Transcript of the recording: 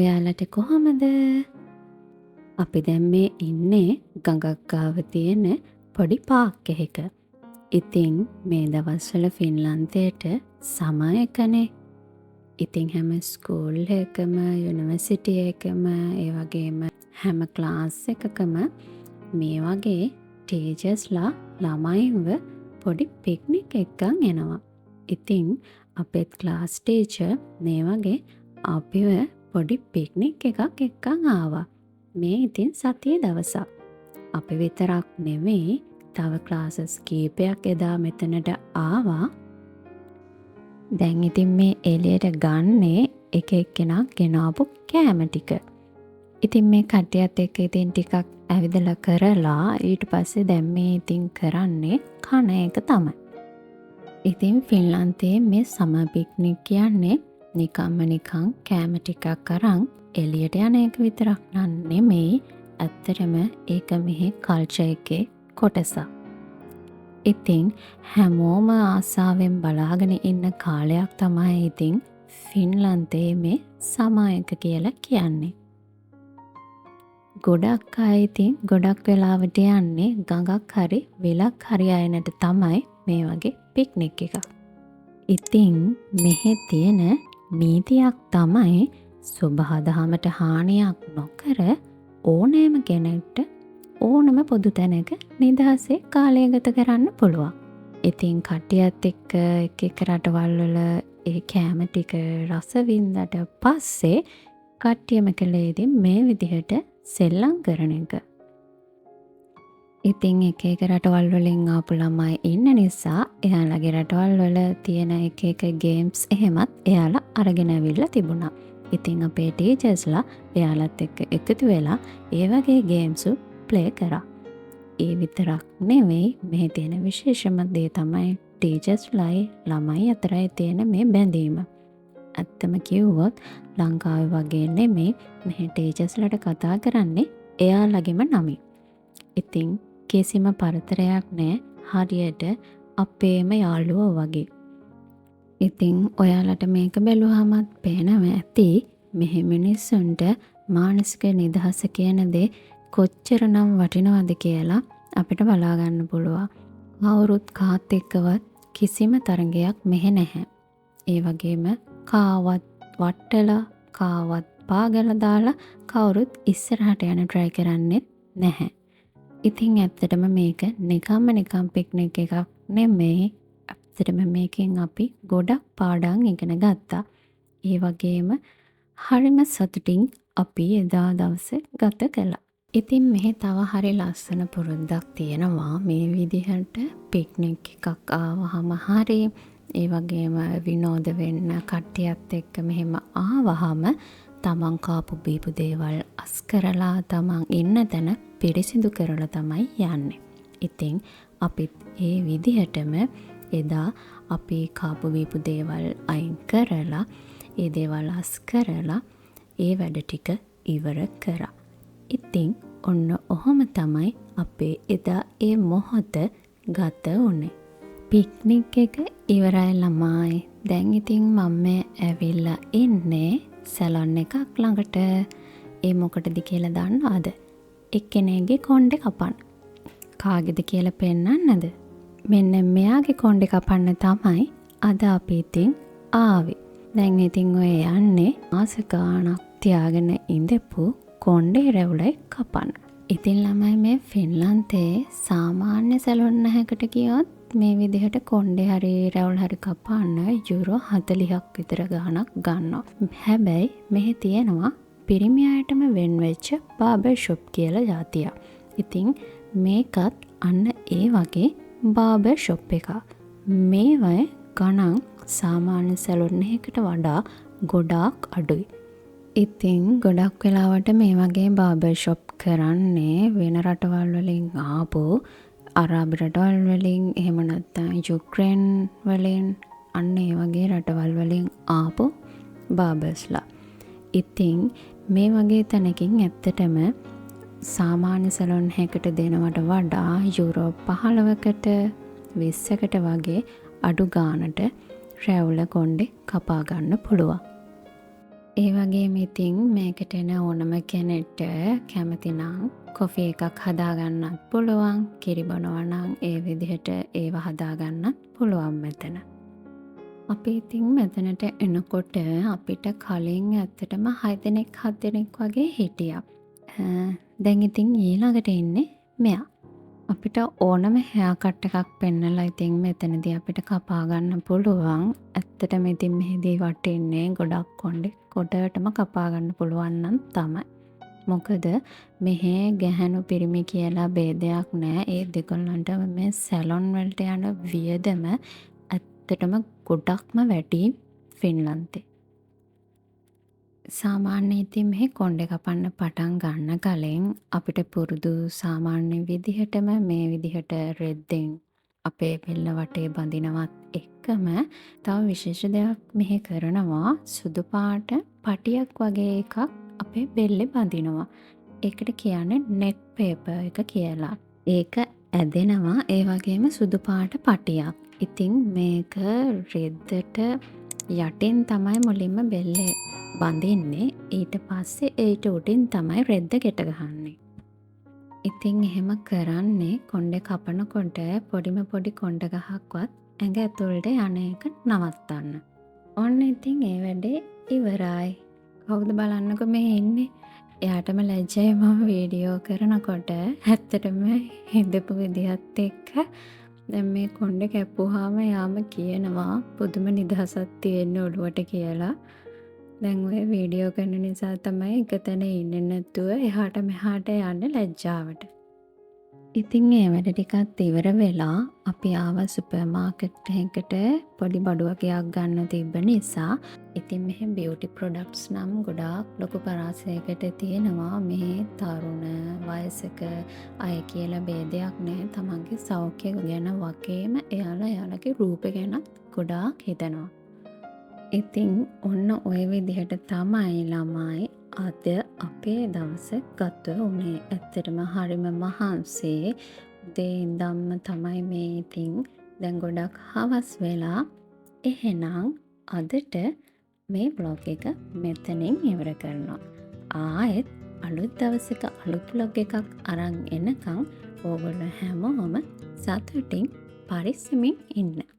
ඔයාලට කොහොමද? අපි දැන් මේ ඉන්නේ ගඟක් ගාව තියෙන පොඩි පාක් එකක. ඉතින් මේ දවස්වල ෆින්ලන්තයට සමර් එකනේ. ඉතින් හැම ස්කූල් එකකම යුනිවර්සිටි එකකම ඒ වගේම හැම ක්ලාස් එකකම මේ වගේ ටීචර්ස්ලා ළමයින්ව පොඩි පික්නික් එකක් එනවා. ඉතින් අපේත් ක්ලාස් ටීචර් මේ වගේ අපිව පොඩි පික්නික් එකක් එක්කන් ආවා. මේ ඉතින් සතියේ දවසක්. අපි විතරක් නෙමෙයි තව ක්ලාසස් කීපයක් එදා මෙතනට ආවා. දැන් ඉතින් මේ එළියට ගන්නේ එක එක්කෙනා ගෙනාපු කෑම ටික. ඉතින් මේ කට්ටියත් එක්ක ඉතින් ටිකක් ඇවිදලා කරලා ඊට පස්සේ දැන් මේ ඉතින් කරන්නේ කන එක තමයි. ඉතින් ෆින්ලන්තයේ මේ සමර් පික්නික් කියන්නේ නිකන් කෑම ටිකක් අරන් එළියට යන එක විතරක් නෙමෙයි. ඇත්තටම ඒක මෙහි කල්චර් එකේ කොටසක්. ඉතින් හැමෝම ආසාවෙන් බලාගෙන ඉන්න කාලයක් තමයි ඉතින් ෆින්ලන්තයේ මේ සමර් එක කියලා කියන්නේ. ගොඩක් අය ඉතින් ගොඩක් වෙලාවට යන්නේ ගඟක් හරි වෙලක් හරි අයනට තමයි මේ වගේ පික්නික් එකක්. ඉතින් මෙහි තියෙන නීතියක් තමයි සුබහදහමට හානියක් නොකර ඕනෑම කෙනෙක්ට ඕනම පොදු තැනක නිදහසේ කාලය ගත කරන්න පුළුවන්. ඉතින් කට්ටියත් එක්ක එක රටවල් වල ඒ කෑම ටික රස වින්දට පස්සේ කට්ටියම කළේ ඉතින් මේ විදිහට සෙල්ලම් කරන එක. ඉතින් එක රටවල් වලින් ආපු ළමයි ඉන්න නිසා එයාලගේ රටවල් වල තියෙන එක ගේම්ස් එහෙමත් එයාලා අරගෙන ඇවිල්ලා තිබුණා. ඉතින් අපේ ටීචර්ස්ලා එයාලත් එක්ක එකතු වෙලා ඒ වගේ ගේම්ස් ප්ලේ කරා. ඒ විතරක් නෙවෙයි මේ තියෙන විශේෂම දේ තමයි ටීචර්ස්ලායි ළමයි අතරයි තියෙන මේ බැඳීම. ඇත්තම කිව්වොත් ලංකාවේ වගේ නෙමෙයි මේ ටීචර්ස්ලාට කතා කරන්නේ එයාලගෙම නමින්. ඉතින් කිසිම පරතරයක් නැහැ. හරියට අපේම යාළුවෝ වගේ. ඉතින් ඔයාලට මේක බැලුවාමත් පේනවා ඇති මෙහි මිනිස්සුන්ට මානසික නිදහස කියන දේ කොච්චරනම් වටිනවද කියලා අපිට බලා ගන්න පුළුවන්. කවුරුත් කාත් එක්කවත් කිසිම තරගයක් මෙහෙ නැහැ. ඒ වගේම කාවත් වට්ටලා කාවත් පාගලා දාලා කවුරුත් ඉස්සරහට යන try කරන්නේ නැහැ. ඉතින් ඇත්තටම මේක නිකම් පික්නික් එකක් නෙමෙයි. ඇත්තටම මේකෙන් අපි ගොඩක් පාඩම් ඉගෙන ගත්තා. ඒ වගේම හරිම සතුටින් අපි එදා දවසේ ගත කළා. ඉතින් මෙහි තව හරි ලස්සන පුරුද්දක් තියෙනවා. මේ විදිහට පික්නික් එකක් ආවහම හරි ඒ වගේම විනෝද වෙන්න කට්ටියත් එක්ක මෙහෙම ආවහම තමන් කාපු බීපු දේවල් අස් කරලා තමන් ඉන්න තැන පිරිසිදු කරලා තමයි යන්නේ. ඉතින් අපිත් ඒ විදිහටම එදා අපි කාපු බීපු දේවල් අයින් කරලා ඒ දේවල් අස් කරලා ඒ වැඩ ටික ඉවර කරා. ඉතින් ඔන්න ඔහොම තමයි අපේ එදා ඒ මොහොත ගත වුණේ. පික්නික් එක ඉවරයි ළමයි. දැන් ඉතින් මම ඇවිල්ලා ඉන්නේ සැලොන් එකක් ළඟට. ඒ මොකටද කියලා දන්නවද? එක්කෙනෙක්ගේ කොණ්ඩේ කපන්න. කාගේද කියලා පෙන්නන්නද? මෙන්න මෙයාගේ කොණ්ඩේ කපන්න තමයි අද අපි ඉතින් ආවේ. දැන් ඉතින් ඔය යන්නේ මාස ගාණක් තියාගෙන ඉඳපු කොණ්ඩේ රැවුලයි කපන්න. ඉතින් ළමයි මේ ෆින්ලන්තයේ සාමාන්‍ය සැලොන් එකකට ගියොත් මේ විදිහට කොණ්ඩේ හරි රැවුල් හරි කපන්න යුරෝ 40ක් විතර ගාණක් ගන්නවා. හැබැයි මෙහි තියෙනවා පිරිමි අයටම වෙන් වෙච්ච බාබර් ෂොප් කියලා જાතියක්. ඉතින් මේකත් අන්න ඒ වගේ බාබර් ෂොප් එකක්. මේවයි ගණන් සාමාන්‍ය සැලොන් එකකට වඩා ගොඩාක් අඩුයි. ඉතින් ගොඩක් වෙලාවට මේ වගේ බාබර් ෂොප් කරන්නේ වෙන රටවල් වලින් ආපු අරාබි රටවල් වලින් එහෙම නැත්නම් යුක්‍රේන් වලින් අන්න ඒ වගේ රටවල් වලින් ආපු බාබර්ස්ලා. ඉතින් මේ වගේ තැනකින් ඇත්තටම සාමාන්‍ය සැලොන් එකකට දෙනවට වඩා යුරෝ 15කට 20කට වගේ අඩු ගානට රැවුල කොණ්ඩේ කපා ගන්න පුළුවන්. ඒ වගේම ඉතින් මේකට එන ඕනම කෙනෙක්ට කැමති නම් කොෆි එකක් හදාගන්නත් පුළුවන්. කිරි බොනවා නම් ඒ විදිහට ඒව හදාගන්නත් පුළුවන් මෙතන. අපි ඉතින් මෙතනට එනකොට අපිට කලින් ඇත්තටම 6 දෙනෙක් 7 දෙනෙක් වගේ හිටියා. දැන් ඉතින් ඊළඟට ඉන්නේ මෙයා. අපිට ඕනම හෙයා කට් එකක් පෙන්නලා ඉතින් මෙතනදී අපිට කපා ගන්න පුළුවන්. ඇත්තටම ඉතින් මෙහිදී වටින්නේ ගොඩක් කොණ්ඩේ කොටටම කපා ගන්න පුළුවන් නම් තමයි. මොකද මෙහෙ ගැහැණු පිරිමි කියලා ભેදයක් නැහැ. ඒ දෙකොල්ලන්ට මේ සැලොන් වලට යන වියදම ඇත්තටම ගොඩක්ම වැඩි ෆින්ලන්තේ. සාමාන්‍ය ඉතින් මෙහි කොණ්ඩේ කපන්න පටන් ගන්න කලින් අපිට පුරුදු සාමාන්‍ය විදිහටම මේ විදිහට රෙද්දෙන් අපේ බෙල්ල වටේ බඳිනවත් එක්කම තව විශේෂ දෙයක් මෙහි කරනවා. සුදු පාට පටියක් වගේ එකක් අපේ බෙල්ලේ බඳිනවා. ඒකට කියන්නේ නෙක් පේපර් එක කියලා. ඒක ඇදෙනවා ඒ වගේම සුදු පාට පටියක්. ඉතින් මේක රෙද්දට යටින් තමයි මුලින්ම බෙල්ලේ බඳින්නේ. ඊට පස්සේ ඊට උඩින් තමයි රෙද්ද ගෙට ගහන්නේ. ඉතින් එහෙම කරන්නේ කොණ්ඩේ කපනකොට පොඩිම පොඩි කොණ්ඩ ගහක්වත් ඇඟ ඇතුළට යන එක නවත්තන්න. ඔන්න ඉතින් ඒ වැඩේ ඉවරයි. කවුද බලන්නකො මේ ඉන්නේ? එයාටම ලැජ්ජයි මම වීඩියෝ කරනකොට. ඇත්තටම හිඳපු විදිහත් එක්ක දැන් මේ කොණ්ඩේ කැපුවාම යාම කියනවා පුදුම නිදහසක් තියෙන ඔළුවට කියලා. දැන් ඔය වීඩියෝ කරන නිසා තමයි එකතැන ඉන්නේ නැතුව එහාට මෙහාට යන්න ලැජ්ජාවට. ඉතින් ඒ වැඩ ටිකත් ඉවර වෙලා අපි ආවා සුපර් මාකට් එකකට පොඩි බඩු වගේක් ගන්න තිබ්බ නිසා. ඉතින් මෙහි බියුටි ප්‍රොඩක්ට්ස් නම් ගොඩාක් ලොකු පරාසයකට තියෙනවා. මේ තරුණ වයසක අය කියලා ભેදයක් නැහැ. තමන්ගේ සෞඛ්‍ය ගැන වගේම එයාලගේ රූපය ගැනත් ගොඩාක් හිතනවා. ඉතින් ඔන්න ඔය විදිහට තමයි ළමයි අද අපේ දවස ගත වුණේ. ඇත්තටම හරිම මහන්සේ. උදේ ඉඳන්ම තමයි මේ ඉතින් දැන් ගොඩක් හවස් වෙලා. එහෙනම් අදට මේ බ්ලොග් එක මෙතනින් ඉවර කරනවා. ආයෙත් අලුත් දවසක අලුත් බ්ලොග් එකක් අරන් එනකම් ඕගොල්ලෝ හැමෝම සතුටින් පරිස්සමින් ඉන්න.